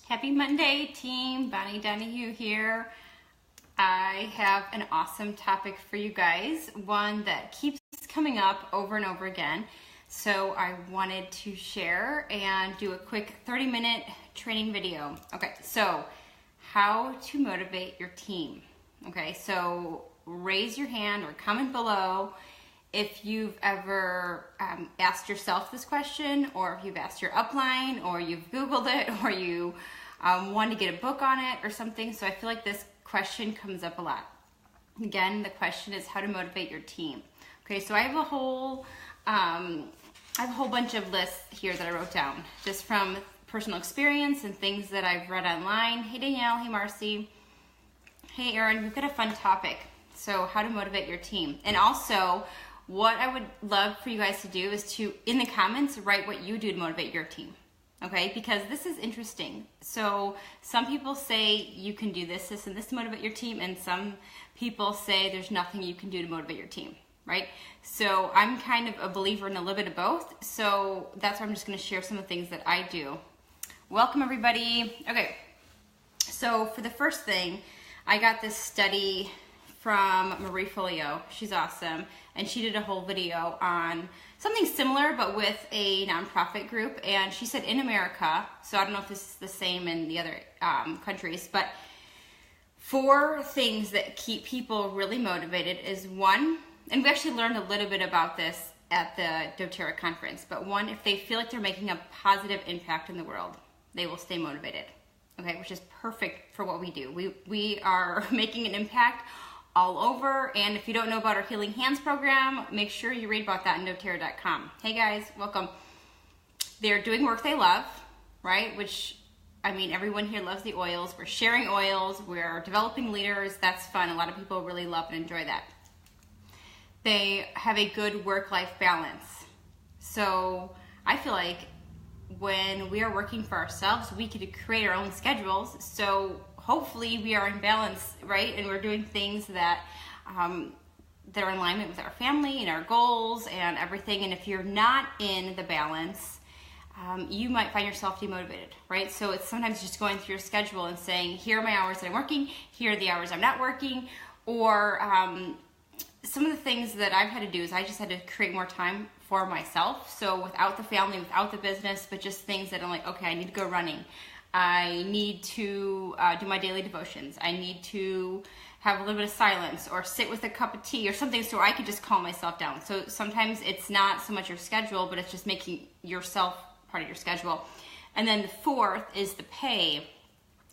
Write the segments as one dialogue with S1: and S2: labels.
S1: Happy Monday, team. Bonnie Donahue here. I have an awesome topic for you guys, one that keeps coming up over and over again. So I wanted to share and do a quick 30-minute training video. Okay, so how to motivate your team. Okay, so raise your hand or comment below if you've ever asked yourself this question, or if you've asked your upline, or you've Googled it, or you want to get a book on it or something. So I feel like this question comes up a lot. Again, the question is how to motivate your team. Okay, so I have a whole bunch of lists here that I wrote down just from personal experience and things that I've read online. Hey Danielle, hey Marcy, hey Erin, we've got a fun topic. So how to motivate your team. And also, what I would love for you guys to do is to, in the comments, write what you do to motivate your team. Okay, because this is interesting. So some people say you can do this, and this to motivate your team, and some people say there's nothing you can do to motivate your team, right? So I'm kind of a believer in a little bit of both. So that's why I'm just gonna share some of the things that I do. Welcome everybody. Okay, so for the first thing, I got this study from Marie Folio. She's awesome. And she did a whole video on something similar, but with a nonprofit group. And she said in America, so I don't know if this is the same in the other countries, but 4 things that keep people really motivated is 1, and we actually learned a little bit about this at the doTERRA conference, but 1, if they feel like they're making a positive impact in the world, they will stay motivated. Okay, which is perfect for what we do. We are making an impact all over, and if you don't know about our Healing Hands program, make sure you read about that on doTERRA.com. Hey guys, welcome. They're doing work they love, right? Which, I mean, everyone here loves the oils. We're sharing oils, we're developing leaders. That's fun. A lot of people really love and enjoy that. They have a good work-life balance. So I feel like when we are working for ourselves, we could create our own schedules. So hopefully we are in balance, right? And we're doing things that that are in alignment with our family and our goals and everything. And if you're not in the balance, you might find yourself demotivated, right? So it's sometimes just going through your schedule and saying, here are my hours that I'm working, here are the hours I'm not working, or some of the things that I've had to do is I just had to create more time for myself. So without the family, without the business, but just things that I'm like, okay, I need to go running. I need to do my daily devotions. I need to have a little bit of silence or sit with a cup of tea or something so I could just calm myself down. So sometimes it's not so much your schedule, but it's just making yourself part of your schedule. And then the 4th is the pay.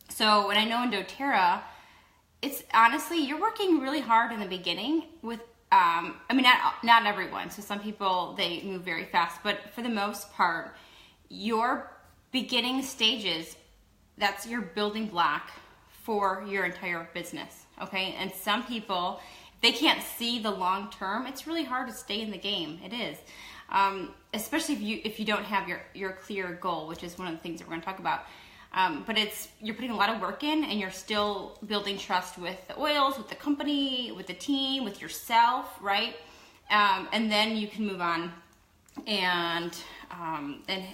S1: So, and I know in doTERRA, it's honestly, you're working really hard in the beginning with, I mean, not everyone. So some people, they move very fast, but for the most part, your beginning stages, that's your building block for your entire business, okay? And some people, if they can't see the long term, it's really hard to stay in the game. It is, especially if you don't have your clear goal, which is one of the things that we're going to talk about. But you're putting a lot of work in, and you're still building trust with the oils, with the company, with the team, with yourself, right? And then you can move on and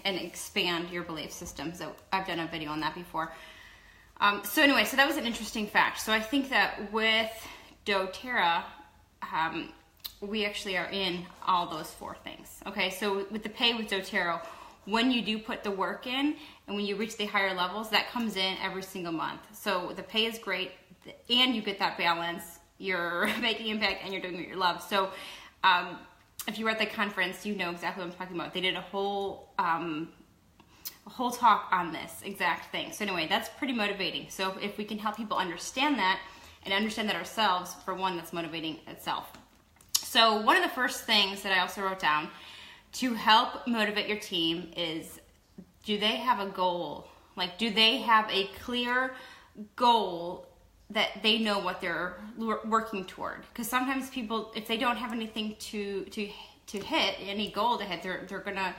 S1: expand your belief system. So I've done a video on that before. So anyway, so that was an interesting fact. So I think that with doTERRA, we actually are in all those 4 things. Okay, so with the pay with doTERRA, when you do put the work in and when you reach the higher levels, that comes in every single month. So the pay is great, and you get that balance. You're making impact and you're doing what you love. So if you were at the conference, you know exactly what I'm talking about. They did a whole talk on this exact thing. So anyway, that's pretty motivating. So if we can help people understand that and understand that ourselves, for one, that's motivating itself. So one of the first things that I also wrote down to help motivate your team is, do they have a goal? Like, do they have a clear goal that they know what they're working toward? Because sometimes people, if they don't have anything to hit, any goal to hit, they're gonna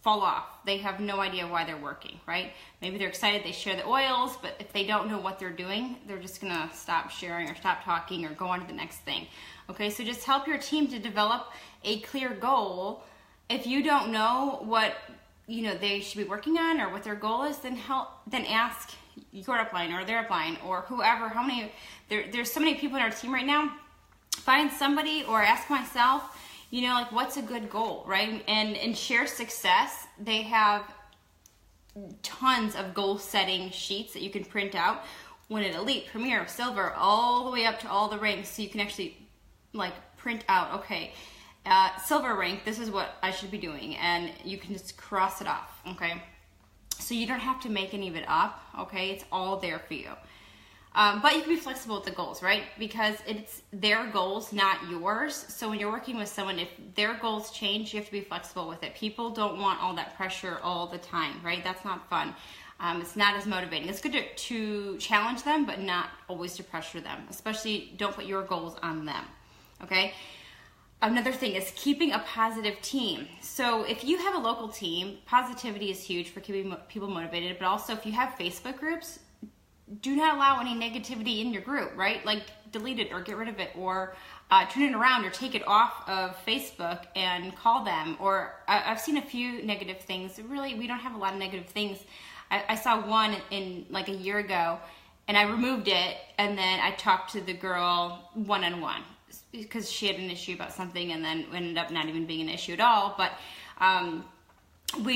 S1: fall off. They have no idea why they're working, right? Maybe they're excited, they share the oils, but if they don't know what they're doing, they're just gonna stop sharing or stop talking or go on to the next thing. Okay, so just help your team to develop a clear goal. If you don't know what they should be working on, or what their goal is, then ask your upline or their upline or whoever. There's so many people in our team right now. Find somebody, or ask myself, like, what's a good goal, right? And Share Success, they have tons of goal setting sheets that you can print out. Win it Elite, Premier, Silver, all the way up to all the ranks, so you can actually like print out, okay, Silver rank, this is what I should be doing, and you can just cross it off, okay? So you don't have to make any of it up, okay? It's all there for you. But you can be flexible with the goals, right? Because it's their goals, not yours. So when you're working with someone, if their goals change, you have to be flexible with it. People don't want all that pressure all the time, right? That's not fun. It's not as motivating. It's good to challenge them, but not always to pressure them. Especially don't put your goals on them, okay? Another thing is keeping a positive team. So if you have a local team, positivity is huge for keeping people motivated, but also if you have Facebook groups, do not allow any negativity in your group, right? Like delete it or get rid of it, or turn it around or take it off of Facebook and call them. Or I've seen a few negative things. Really, we don't have a lot of negative things. I saw one in like a year ago, and I removed it, and then I talked to the girl one-on-one because she had an issue about something, and then ended up not even being an issue at all. But I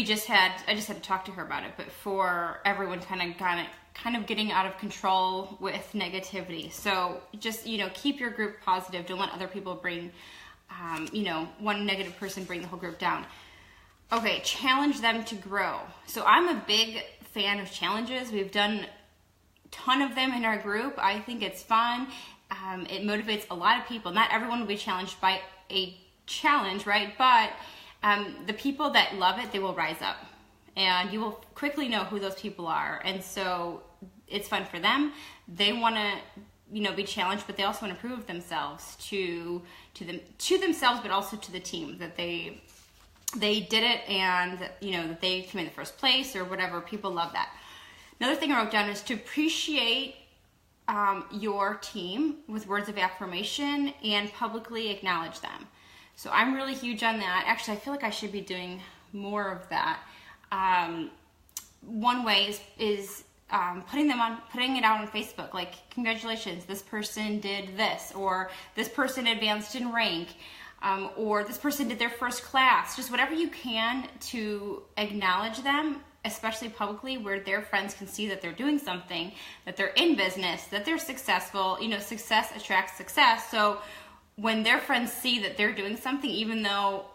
S1: just had to talk to her about it. But for everyone kind of getting out of control with negativity. So just, keep your group positive. Don't let other people bring, one negative person bring the whole group down. Okay, challenge them to grow. So I'm a big fan of challenges. We've done a ton of them in our group. I think it's fun. It motivates a lot of people. Not everyone will be challenged by a challenge, right? But the people that love it, they will rise up. And you will quickly know who those people are. And so it's fun for them. They want to, be challenged, but they also want to prove themselves to themselves, but also to the team that they did it, and that they came in the first place or whatever. People love that. Another thing I wrote down is to appreciate your team with words of affirmation and publicly acknowledge them. So I'm really huge on that. Actually, I feel like I should be doing more of that. One way is putting it out on Facebook, like, congratulations, this person did this, or this person advanced in rank, or this person did their first class. Just whatever you can to acknowledge them, especially publicly, where their friends can see that they're doing something, that they're in business, that they're successful. Success attracts success. So when their friends see that they're doing something, even though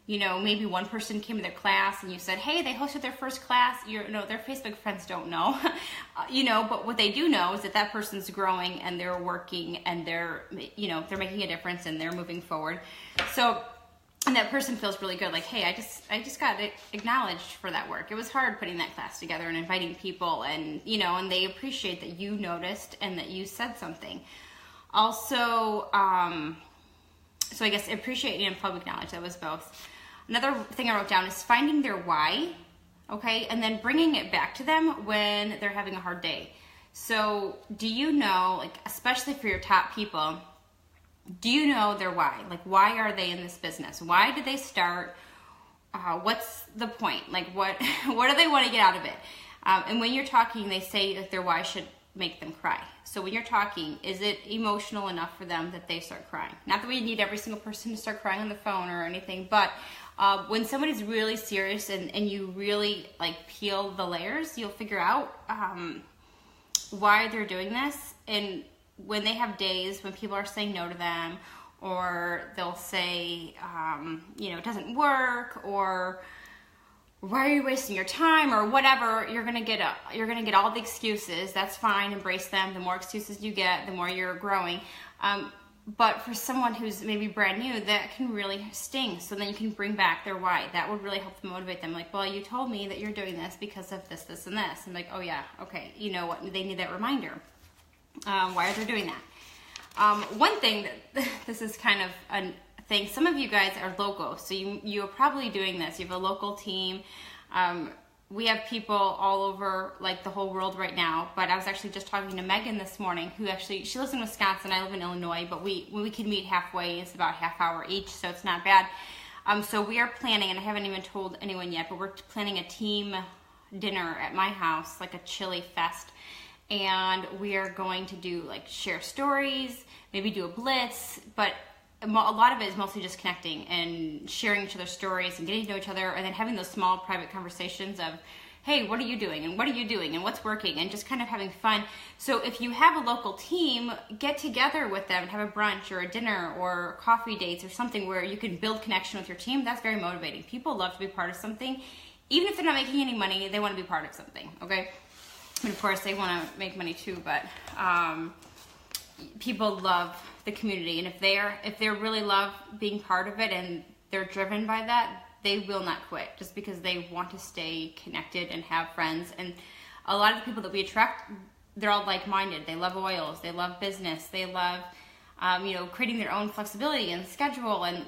S1: maybe one person came to their class and you said, hey, they hosted their first class, their Facebook friends don't know, but what they do know is that person's growing, and they're working, and they're making a difference, and they're moving forward. So, and that person feels really good, like, hey, I just got acknowledged for that work. It was hard putting that class together and inviting people, and, and they appreciate that you noticed and that you said something. Also, so I guess appreciate and public knowledge, that was both. Another thing I wrote down is finding their why, okay, and then bringing it back to them when they're having a hard day. So do you know, like, especially for your top people, do you know their why? Like, why are they in this business? Why did they start? What's the point? Like, what do they want to get out of it? And when you're talking, they say that their why should make them cry. So when you're talking, is it emotional enough for them that they start crying? Not that we need every single person to start crying on the phone or anything, but when somebody's really serious and you really peel the layers, you'll figure out why they're doing this. And when they have days when people are saying no to them, or they'll say, it doesn't work, or why are you wasting your time, or whatever, you're gonna get all the excuses. That's fine. Embrace them. The more excuses you get, the more you're growing. But for someone who's maybe brand new, that can really sting. So then you can bring back their why. That would really help them motivate them. Like, well, you told me that you're doing this because of this, this, and this. And like, oh yeah, okay. You know what? They need that reminder. Why are they doing that? One thing that this is kind of a thing. Some of you guys are local, so you're probably doing this. You have a local team. We have people all over the whole world right now, but I was actually just talking to Megan this morning, who she lives in Wisconsin. I live in Illinois, but when we can meet halfway, it's about half hour each, so it's not bad. So we are planning, and I haven't even told anyone yet, but we're planning a team dinner at my house, like a chili fest. And we are going to do like share stories, maybe do a blitz, but a lot of it is mostly just connecting and sharing each other's stories and getting to know each other, and then having those small private conversations of, hey, what are you doing? And what are you doing? And what's working? And just kind of having fun. So if you have a local team, get together with them and have a brunch or a dinner or coffee dates or something where you can build connection with your team. That's very motivating. People love to be part of something. Even if they're not making any money, they want to be part of something, okay? And of course, they want to make money too, but people love the community. And if they really love being part of it and they're driven by that, they will not quit just because they want to stay connected and have friends. And a lot of the people that we attract, they're all like-minded. They love oils, they love business, they love creating their own flexibility and schedule. And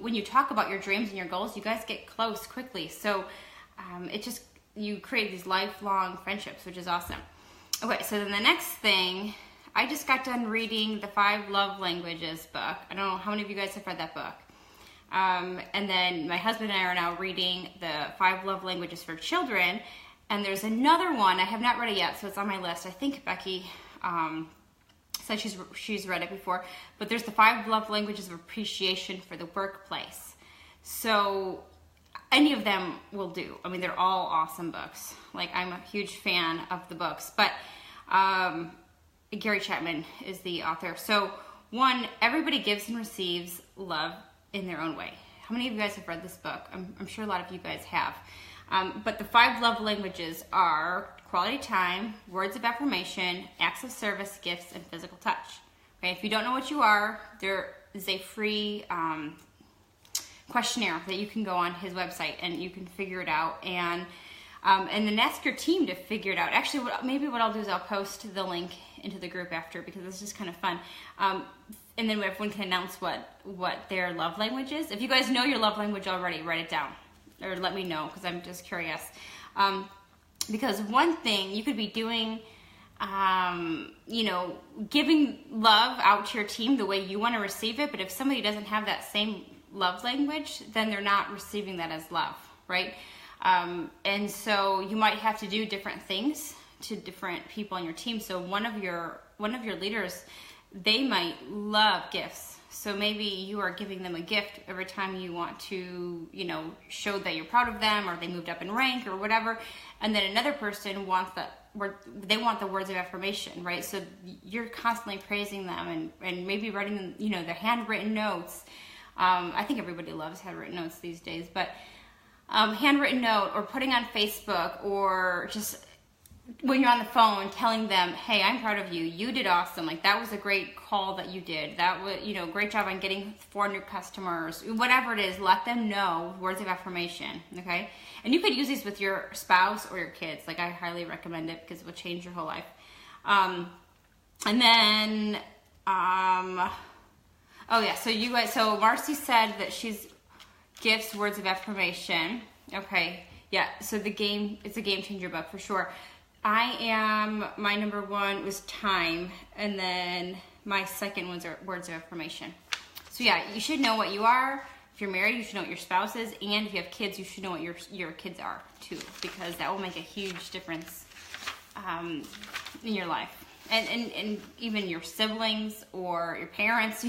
S1: when you talk about your dreams and your goals, you guys get close quickly. So you create these lifelong friendships, which is awesome. Okay, so then the next thing, I just got done reading the 5 Love Languages book. I don't know how many of you guys have read that book. And then my husband and I are now reading the 5 Love Languages for Children. And there's another one, I have not read it yet, so it's on my list. I think Becky said she's read it before. But there's the 5 Love Languages of Appreciation for the Workplace. So any of them will do. I mean, they're all awesome books. Like, I'm a huge fan of the books. But Gary Chapman is the author. So one, everybody gives and receives love in their own way. How many of you guys have read this book? I'm sure a lot of you guys have. But the 5 love languages are quality time, words of affirmation, acts of service, gifts, and physical touch. Okay, if you don't know what you are, there is a free questionnaire that you can go on his website and you can figure it out, and then ask your team to figure it out. Actually, maybe what I'll do is I'll post the link into the group after, because it's just kind of fun. And then everyone can announce what their love language is. If you guys know your love language already, write it down or let me know, because I'm just curious. Because one thing you could be doing, giving love out to your team the way you want to receive it, but if somebody doesn't have that same love language, then they're not receiving that as love, right? And so you might have to do different things to different people on your team. So one of your leaders, they might love gifts. So maybe you are giving them a gift every time you want to, show that you're proud of them, or they moved up in rank or whatever. And then another person wants they want the words of affirmation, right? So you're constantly praising them and maybe writing them, their handwritten notes. I think everybody loves handwritten notes these days, but handwritten note, or putting on Facebook, or just when you're on the phone telling them, hey, I'm proud of you. You did awesome. Like, that was a great call that you did. That was, great job on getting 4 new customers. Whatever it is, let them know words of affirmation, okay? And you could use these with your spouse or your kids. Like, I highly recommend it because it will change your whole life. And then, so Marcy said that she's gifts, words of affirmation. Okay, yeah, so it's a game changer book for sure. My number 1 was time, and then my second ones are words of affirmation. So yeah, you should know what you are. If you're married, you should know what your spouse is, and if you have kids, you should know what your kids are too, because that will make a huge difference in your life. And even your siblings or your parents,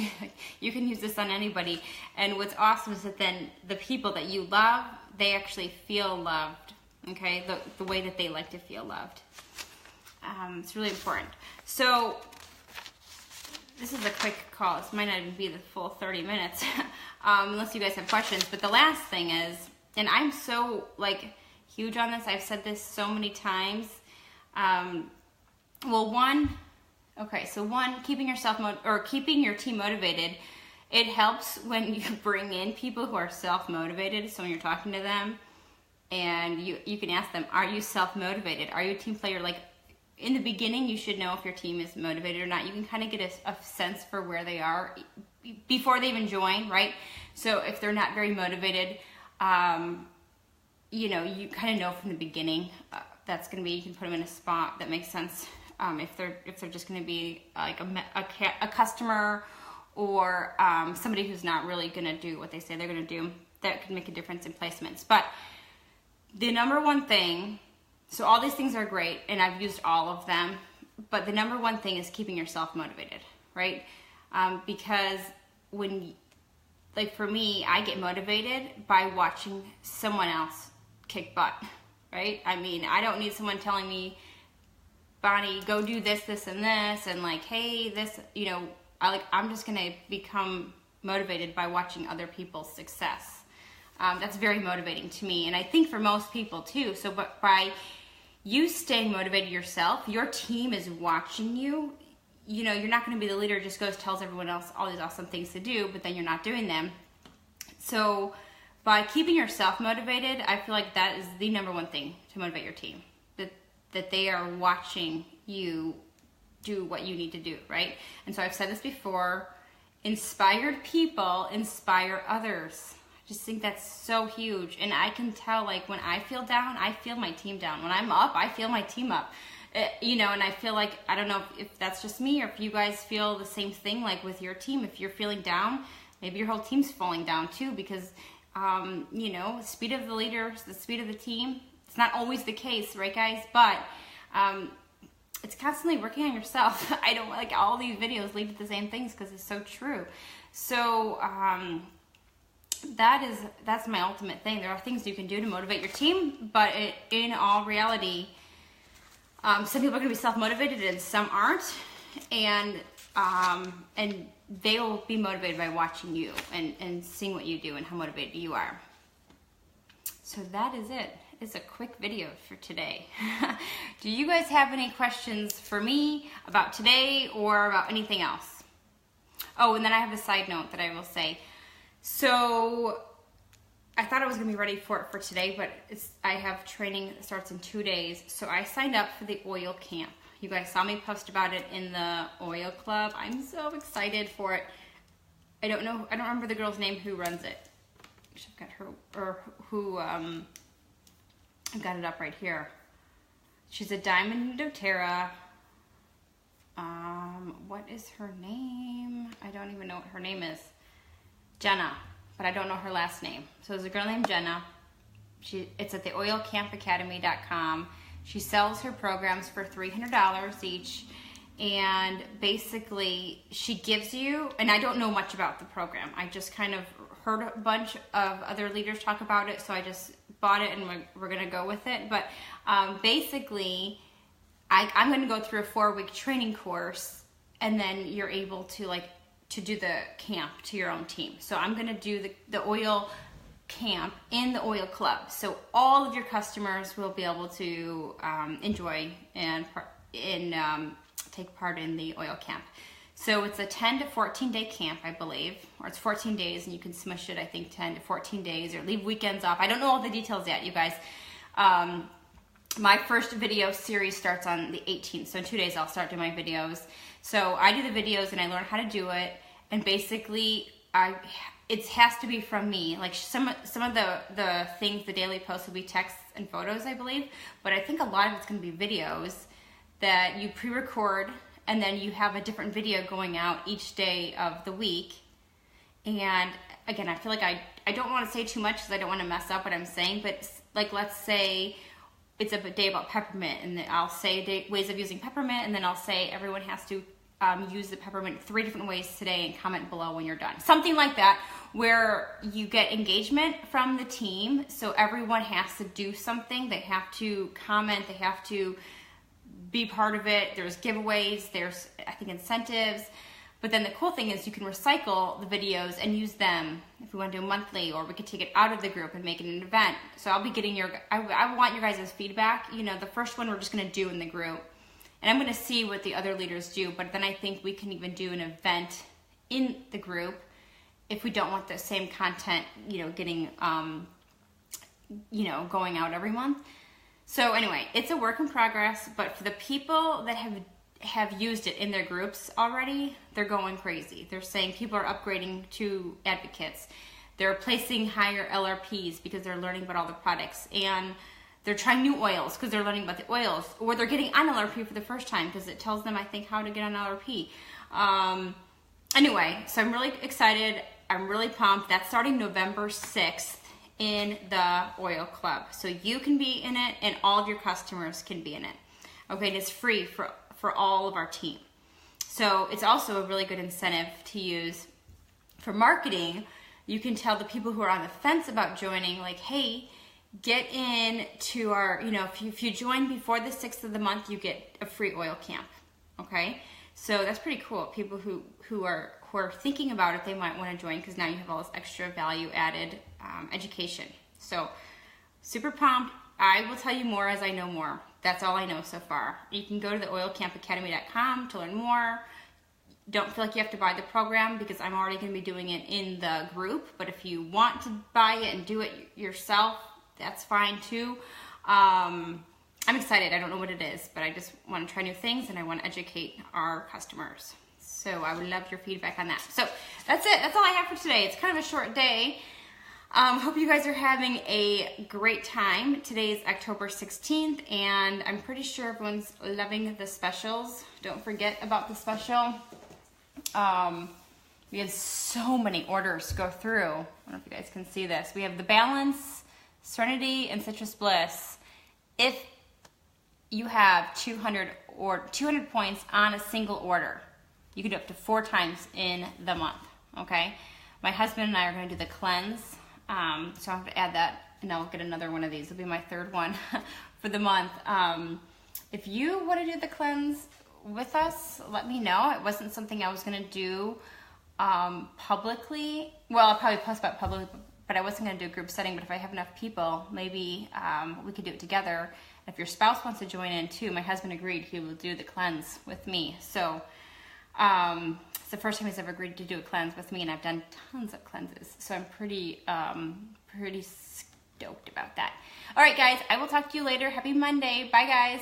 S1: you can use this on anybody. And what's awesome is that then the people that you love, they actually feel loved, okay? The way that they like to feel loved. It's really important. So this is a quick call. This might not even be the full 30 minutes, unless you guys have questions. But the last thing is, and I'm so huge on this, I've said this so many times, keeping your team motivated, it helps when you bring in people who are self-motivated. So when you're talking to them, and you can ask them, are you self-motivated? Are you a team player? Like, in the beginning, you should know if your team is motivated or not. You can kind of get a sense for where they are before they even join, right? So if they're not very motivated, you kind of know from the beginning that's going to be, you can put them in a spot that makes sense. If they're just going to be like a customer, or somebody who's not really going to do what they say they're going to do. that could make a difference in placements. But the number one thing, so all these things are great, and I've used all of them, but the number one thing is keeping yourself motivated, right? Because when, like for me, I get motivated by watching someone else kick butt, right? I mean, I don't need someone telling me, Bonnie, go do this, this, and this, and like, hey, this, you know, I'm just gonna become motivated by watching other people's success. That's very motivating to me, and I think for most people too. So, but by you staying motivated yourself, your team is watching you. You know, you're not going to be the leader who just goes tells everyone else all these awesome things to do, but then you're not doing them. So by keeping yourself motivated, I feel like that is the number one thing to motivate your team. That they are watching you do what you need to do, right? And so I've said this before, inspired people inspire others. I just think that's so huge. And I can tell, like, when I feel down, I feel my team down. When I'm up, I feel my team up. You know, and I feel like, I don't know if that's just me or if you guys feel the same thing, like with your team. If you're feeling down, maybe your whole team's falling down too, because, you know, the speed of the leader, the speed of the team, it's not always the case, right guys? But it's constantly working on yourself. I don't like all these videos lead to the same things because it's so true. So that's my ultimate thing. There are things you can do to motivate your team, but in all reality, some people are going to be self-motivated and some aren't, and they will be motivated by watching you and seeing what you do and how motivated you are. So that is it. It's a quick video for today. Do you guys have any questions for me about today or about anything else? Oh, and then I have a side note that I will say. So I thought I was gonna be ready for it for today, but I have training that starts in 2 days. So I signed up for the oil camp. You guys saw me post about it in the oil club. I'm so excited for it. I don't remember the girl's name who runs it. I've got her, or who, I've got it up right here. She's a diamond in doTERRA. What is her name? I don't even know what her name is. Jenna, but I don't know her last name. So there's a girl named Jenna. It's at the oilcampacademy.com. She sells her programs for $300 each. And basically she gives you, and I don't know much about the program. I just kind of heard a bunch of other leaders talk about it, so I just bought it and we're going to go with it. But basically, I'm going to go through a 4-week training course, and then you're able to to do the camp to your own team. So I'm going to do the oil camp in the oil club. So all of your customers will be able to enjoy and take part in the oil camp. So it's a 10 to 14 day camp, I believe, or it's 14 days, and you can smush it, I think, 10 to 14 days or leave weekends off. I don't know all the details yet, you guys. My first video series starts on the 18th, so in 2 days I'll start doing my videos. So I do the videos and I learn how to do it, and basically it has to be from me. Like some of the things, the daily posts will be texts and photos, I believe, but I think a lot of it's going to be videos that you pre-record, and then you have a different video going out each day of the week. And again, I feel like I don't want to say too much because I don't want to mess up what I'm saying, but like, let's say it's a day about peppermint, and then I'll say ways of using peppermint, and then I'll say everyone has to use the peppermint 3 different ways today and comment below when you're done. Something like that, where you get engagement from the team, so everyone has to do something. They have to comment, they have to be part of it. There's giveaways, there's, I think, incentives. But then the cool thing is you can recycle the videos and use them if we want to do monthly, or we could take it out of the group and make it an event. So I'll be getting I want your guys' feedback. You know, the first one we're just going to do in the group, and I'm going to see what the other leaders do, but then I think we can even do an event in the group if we don't want the same content, you know, getting, you know, going out every month. So anyway, it's a work in progress, but for the people that have used it in their groups already, they're going crazy. They're saying people are upgrading to advocates. They're placing higher LRPs because they're learning about all the products, and they're trying new oils because they're learning about the oils, or they're getting on LRP for the first time because it tells them, I think, how to get on LRP. Anyway, so I'm really excited. I'm really pumped. That's starting November 6th in the Oil Club. So you can be in it and all of your customers can be in it. Okay, and it's free for all of our team. So it's also a really good incentive to use for marketing. You can tell the people who are on the fence about joining, like, hey, get in to our, you know, if you join before the 6th of the month, you get a free oil camp. Okay, so that's pretty cool. People who are thinking about it, they might want to join because now you have all this extra value added education. So super pumped. I will tell you more as I know more. That's all I know so far. You can go to the oilcampacademy.com to learn more. Don't feel like you have to buy the program because I'm already going to be doing it in the group. But if you want to buy it and do it yourself, that's fine too. I'm excited. I don't know what it is, but I just want to try new things and I want to educate our customers. So I would love your feedback on that. So that's it. That's all I have for today. It's kind of a short day. Hope you guys are having a great time. Today is October 16th, and I'm pretty sure everyone's loving the specials. Don't forget about the special. We had so many orders go through. I don't know if you guys can see this. We have the Balance, Serenity, and Citrus Bliss. If you have 200 points on a single order, you can do up to 4 times in the month, okay? My husband and I are going to do the cleanse. So I'll have to add that, and I'll get another one of these. It'll be my 3rd one for the month. If you want to do the cleanse with us, let me know. It wasn't something I was going to do publicly. Well, I'll probably post about publicly, but I wasn't going to do a group setting. But if I have enough people, maybe we could do it together. If your spouse wants to join in too, my husband agreed he will do the cleanse with me. So it's the first time he's ever agreed to do a cleanse with me, and I've done tons of cleanses. So I'm pretty stoked about that. All right, guys, I will talk to you later. Happy Monday. Bye, guys.